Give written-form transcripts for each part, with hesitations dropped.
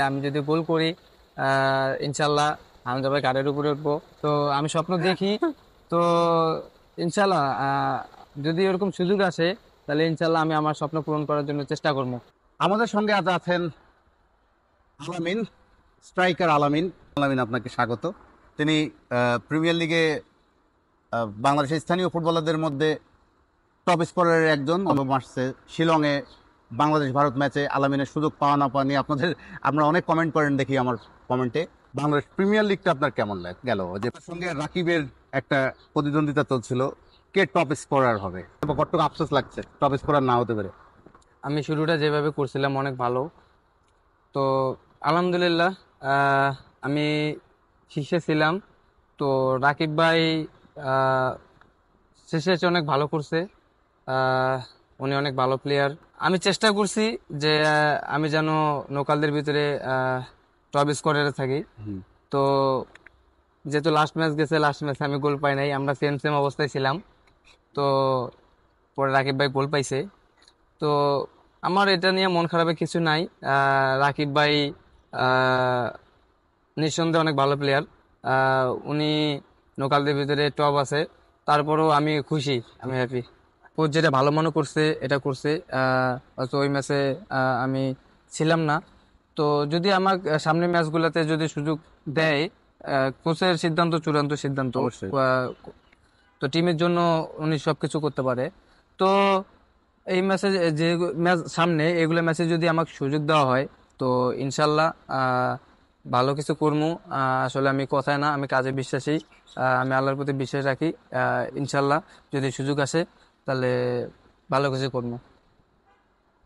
আমি যদি গোল করি ইনশাল্লাহ হামজা ভাই কারের উপরে উঠবো। তো আমি স্বপ্ন দেখি। তো ইনশাল্লাহ যদি এরকম সুযোগ আসে তাহলে ইনশাল্লাহ আমি আমার স্বপ্ন পূরণ করার জন্য চেষ্টা করবো। আমাদের সঙ্গে আজ আছেন আলামিন, স্ট্রাইকার আলামিন। আলামিন, আপনাকে স্বাগত। তিনি প্রিমিয়ার লিগে বাংলাদেশের স্থানীয় ফুটবলারদের মধ্যে টপ স্কোরারের একজন। মাসে শিলংয়ে বাংলাদেশ ভারত ম্যাচে আলামিনের সুযোগ পাওয়া না পাওয়া নিয়ে আপনারা অনেক কমেন্ট করেন দেখি আমার কমেন্টে। বাংলাদেশ প্রিমিয়ার লিগটা আপনার কেমন গেল? যে তার সঙ্গে রাকিবের একটা প্রতিদ্বন্দ্বিতা চলছিল, কে টপ স্কোরার হবে, কতটুকু আফসোস লাগছে টপ স্কোরার না হতে পারে? আমি শুরুটা যেভাবে করছিলাম অনেক ভালো। তো আলহামদুলিল্লাহ আমি শীর্ষে ছিলাম। তো রাকিব ভাই আহ, শেষে এসে অনেক ভালো করছে। আহ, উনি অনেক ভালো প্লেয়ার। আমি চেষ্টা করছি যে আমি যেন লোকালদের ভিতরে টপ স্কোরারে থাকি। তো যেহেতু লাস্ট ম্যাচ গেছে, লাস্ট ম্যাচে আমি গোল পাই নাই, আমরা সেম সেম অবস্থায় ছিলাম। তো পরে রাকিব ভাই গোল পাইছে। তো আমার এটা নিয়ে মন খারাপের কিছু নাই। রাকিব ভাই আহ, নিঃসন্দেহে অনেক ভালো প্লেয়ার। উনি লোকালদের ভিতরে টপ আছে। তারপরেও আমি খুশি, আমি হ্যাপি। কোচ যেটা ভালো মনে করছে এটা করছে। হয়তো ওই ম্যাচে আমি ছিলাম না। তো যদি আমার সামনের ম্যাচগুলোতে যদি সুযোগ দেয়, কোচের সিদ্ধান্ত চূড়ান্ত সিদ্ধান্ত। অবশ্যই। আহ, তো টিমের জন্য উনি সবকিছু করতে পারে। তো এই ম্যাচে যে ম্যাচ সামনে, এগুলো ম্যাচে যদি আমাকে সুযোগ দেওয়া হয় তো ইনশাল্লাহ ভালো কিছু করবো। আসলে আমি কথায় না, আমি কাজে বিশ্বাসী। আমি আল্লাহর প্রতি বিশ্বাস রাখি। ইনশাল্লাহ যদি সুযোগ আসে তাহলে ভালো কিছু করবো।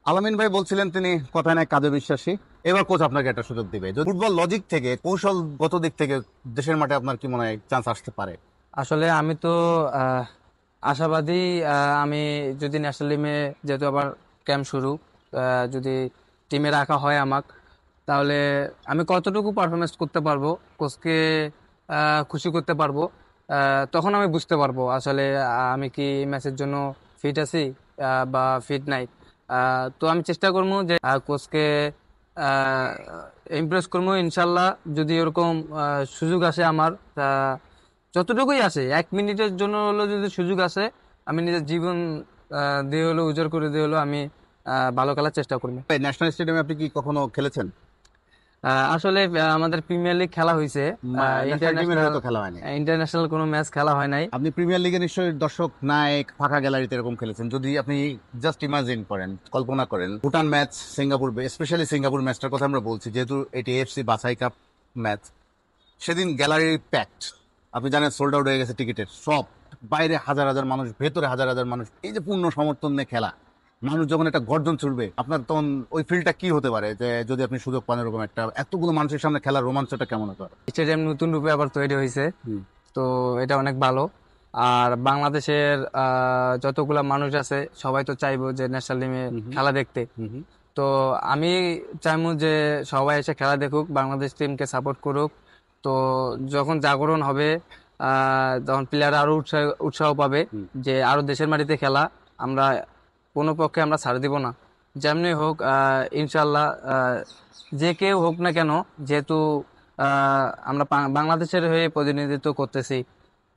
আলামিন ভাই বলছিলেন তিনি কথায় নাই কাজে বিশ্বাসী। এবার কোচ আপনাকে একটা সুযোগ দিবে, যদি ফুটবল লজিক থেকে, কৌশলগত দিক থেকে দেশের মাঠে আপনার কি মনে হয় চান্স আসতে পারে? আসলে আমি তো আহ, আশাবাদী। আমি যদি ন্যাশনাল টিমে, যেহেতু আবার ক্যাম্প শুরু, যদি টিমে রাখা হয় আমাকে, তাহলে আমি কতটুকু পারফরমেন্স করতে পারবো, কোচকে খুশি করতে পারবো, তখন আমি বুঝতে পারবো আসলে আমি কি ম্যাচের জন্য ফিট আছি বা ফিট নাই। তো আমি চেষ্টা করবো যে কোচকে ইমপ্রেস করবো ইনশাল্লাহ। যদি ওরকম সুযোগ আসে আমার, যতটুকুই আসে, 1 মিনিটের জন্য হলো যদি সুযোগ আসে, আমি নিজের জীবন দিয়ে হলো উজাড় করে দিয়ে হলো আমি ভালো খেলার চেষ্টা করবো। ন্যাশনাল স্টেডিয়ামে আপনি কি কখনো খেলেছেন? আসলে আমাদের প্রিমিয়ার লিগ খেলা হয়েছে। ন্যাশনাল টিমের ইন্টারন্যাশনাল হয়তো খেলা হয়নি। ইন্টারন্যাশনাল কোনো ম্যাচ খেলা হয় নাই। আপনি প্রিমিয়ার লিগে নিশ্চয়ই দর্শক নায়ক ফাঁকা গ্যালারিতে এরকম খেলেছেন। যদি আপনি জাস্ট ইমাজিন করেন, কল্পনা করেন, Bhutan match, Singapore, specially Singapore ম্যাচটার কথা আমরা বলছি, যেহেতু এটি এফসি বাছাই কাপ ম্যাচ, সেদিন গ্যালারি প্যাকড। আপনি জানেন সোল্ড আউট হয়ে গেছে টিকিটের সব। বাইরে হাজার হাজার মানুষ, ভেতরে হাজার হাজার মানুষ, এই যে পূর্ণ সমর্থন নিয়ে খেলা, মানুষ যখন একটা গর্জন ছুড়বে, আপনার তখন ওই ফিলটা কি হতে পারে? যে যদি আপনি সুযোগ পান এরকম একটা এতগুলো মানুষের সামনে খেলার রোমাঞ্চটা কেমন হতে পারে? স্টেডিয়াম নতুন রূপে আবার তৈরি হয়েছে। তো এটা অনেক ভালো। আর বাংলাদেশের যতগুলা মানুষ আছে সবাই তো চাইবো যে ন্যাশনাল টিমে খেলা দেখতে। তো আমি চাইবো যে সবাই এসে খেলা দেখুক, বাংলাদেশ টিমকে সাপোর্ট করুক। তো যখন জাগরণ হবে, তখন প্লেয়ার আরো উৎসাহ উৎসাহ পাবে যে আরো দেশের মাটিতে খেলা। আমরা কোনো পক্ষে আমরা ছাড় দিব না, যেমনি হোক। ইনশাল্লাহ যে কেউ হোক না কেন, যেহেতু আমরা বাংলাদেশের হয়ে প্রতিনিধিত্ব করতেছি।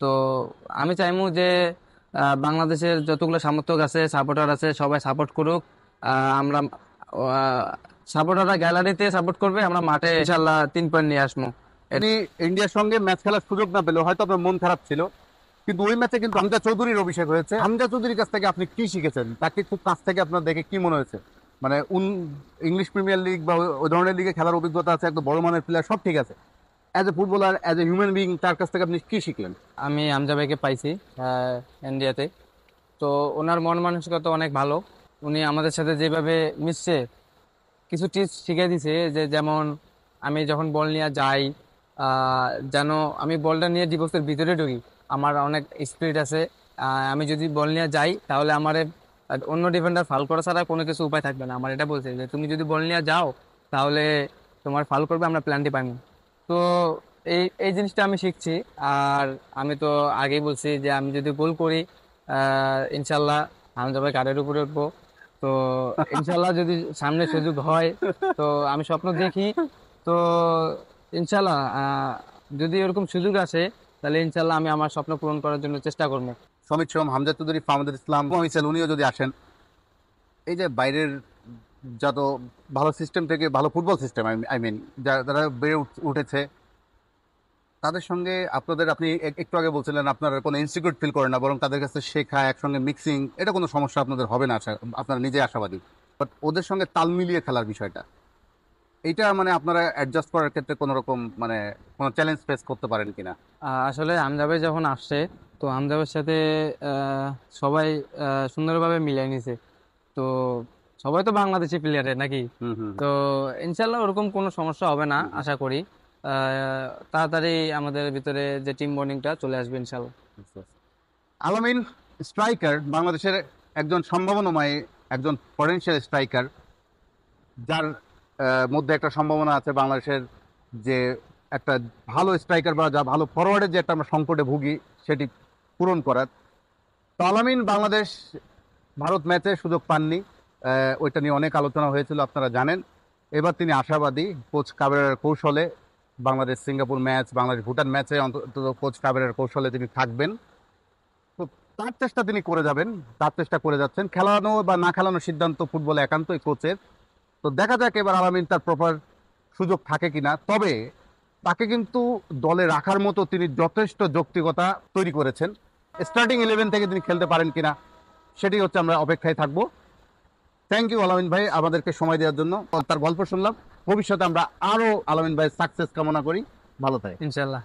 তো আমি চাইবো যে বাংলাদেশের যতগুলো সমর্থক আছে, সাপোর্টার আছে, সবাই সাপোর্ট করুক। আমরা সাপোর্টাররা গ্যালারিতে সাপোর্ট করবে, আমরা মাঠে ইনশাল্লাহ 3 পয়েন্ট নিয়ে আসবো। আপনি ইন্ডিয়ার সঙ্গে ম্যাচ খেলার সুযোগ না পেলেও হয়তো আপনার মন খারাপ ছিল, কিন্তু ওই ম্যাচে কিন্তু হামজা চৌধুরীর অভিষেক হয়েছে। হামজা চৌধুরীর কাছ থেকে আপনি কি শিখেছেন? তাকে খুব কাছ থেকে আপনার দেখে কি মনে হয়েছে? মানে ইংলিশ প্রিমিয়ার লিগ বা ওই ধরনের লিগে খেলার অভিজ্ঞতা আছে, একদম বড় মানের প্লেয়ার, সব ঠিক আছে। As a footballer, as a human being, তার কাছ থেকে আপনি কি শিখলেন? আমি হামজা ভাইকে পাইছি ইন্ডিয়াতে। তো ওনার মন মানসিকতা অনেক ভালো। উনি আমাদের সাথে যেভাবে মিশছে, কিছু টিপস শিখিয়ে দিছে। যে যেমন আমি যখন বল নিয়ে যাই, যেন আমি বলটা নিয়ে ডিবক্সের ভিতরে ঢুকি। আমার অনেক স্পিড আছে। আমি যদি বল নিয়ে যাই তাহলে আমার অন্য ডিফেন্ডার ফাউল করা ছাড়া কোনো কিছু উপায় থাকবে না। আমার এটা বলছে যে তুমি যদি বল নিয়ে যাও তাহলে তোমার ফাউল করবে, আমরা প্ল্যানটি পাইনি। তো এই এই জিনিসটা আমি শিখছি। আর আমি তো আগেই বলছি যে আমি যদি গোল করি ইনশাল্লাহ হামজা ভাই কারের উপরে উঠবো। তো ইনশাল্লাহ যদি সামনে সুযোগ হয়, তো আমি স্বপ্ন দেখি তো ইনশাল্লাহ যদি এরকম সুযোগ আসে তাহলে ইনশাল্লাহ আমি আমার স্বপ্ন পূরণ করার জন্য চেষ্টা করবো। সমিত সোম, হামজা চৌধুরী, ফাহমুদুল ইসলাম, মিসেল, উনিও যদি আসেন, এই যে বাইরের যত ভালো সিস্টেম থেকে ভালো ফুটবল সিস্টেম, আই মিন যারা বেড়ে উঠেছে, তাদের সঙ্গে আপনাদের, আপনি একটু আগে বলছিলেন আপনারা কোনো ইনসিকিউর ফিল করেন না, বরং তাদের কাছে শেখা, একসঙ্গে মিক্সিং, এটা কোনো সমস্যা আপনাদের হবে না, আপনারা নিজে আশাবাদী। বাট ওদের সঙ্গে তাল মিলিয়ে খেলার বিষয়টা, এইটা মানে আপনারা অ্যাডজাস্ট করার ক্ষেত্রে কোনো রকম মানে কোনো চ্যালেঞ্জ ফেস করতে পারেন কিনা? আসলে হামজা ভাই যখন আসছে, তো হামজা ভাইয়ের সাথে সবাই সুন্দরভাবে মিলিয়ে নিছে। তো সবাই তো বাংলাদেশি প্লেয়ারের নাকি, হুম হুম তো ইনশাল্লাহ ওরকম কোনো সমস্যা হবে না আশা করি। তাড়াতাড়ি আমাদের ভিতরে যে টিম বন্ডিংটা চলে আসবে ইনশাল্লাহ। আলামিন স্ট্রাইকার, বাংলাদেশের একজন সম্ভাবনাময়, একজন পটেনশিয়াল স্ট্রাইকার, যার মধ্যে একটা সম্ভাবনা আছে বাংলাদেশের যে একটা ভালো স্ট্রাইকার বা যা ভালো ফরওয়ার্ডের যে একটা আমরা সংকটে ভুগি সেটি পূরণ করার। তো আলামিন বাংলাদেশ ভারত ম্যাচে সুযোগ পাননি, ওইটা নিয়ে অনেক আলোচনা হয়েছিল আপনারা জানেন। এবার তিনি আশাবাদী কোচ কাবেরার কৌশলে, বাংলাদেশ সিঙ্গাপুর ম্যাচ, বাংলাদেশ ভুটান ম্যাচে অন্তত কোচ কাবেরার কৌশলে তিনি থাকবেন। তো তার চেষ্টা তিনি করে যাবেন, তার চেষ্টা করে যাচ্ছেন। খেলানো বা না খেলানোর সিদ্ধান্ত ফুটবলে একান্তই কোচের। তো দেখা যাক এবার আলামিন তার প্রপার সুযোগ থাকে কিনা। তবে তাকে কিন্তু দলে রাখার মতো তিনি যথেষ্ট যৌক্তিকতা তৈরি করেছেন। স্টার্টিং 11 থেকে তিনি খেলতে পারেন কিনা সেটি হচ্ছে আমরা অপেক্ষায় থাকবো। থ্যাংক ইউ আলামিন ভাই আমাদেরকে সময় দেওয়ার জন্য। তার গল্প শুনলাম। ভবিষ্যতে আমরা আরো আলামিন ভাইয়ের সাকসেস কামনা করি। ভালো থাকে। ইনশাল্লাহ।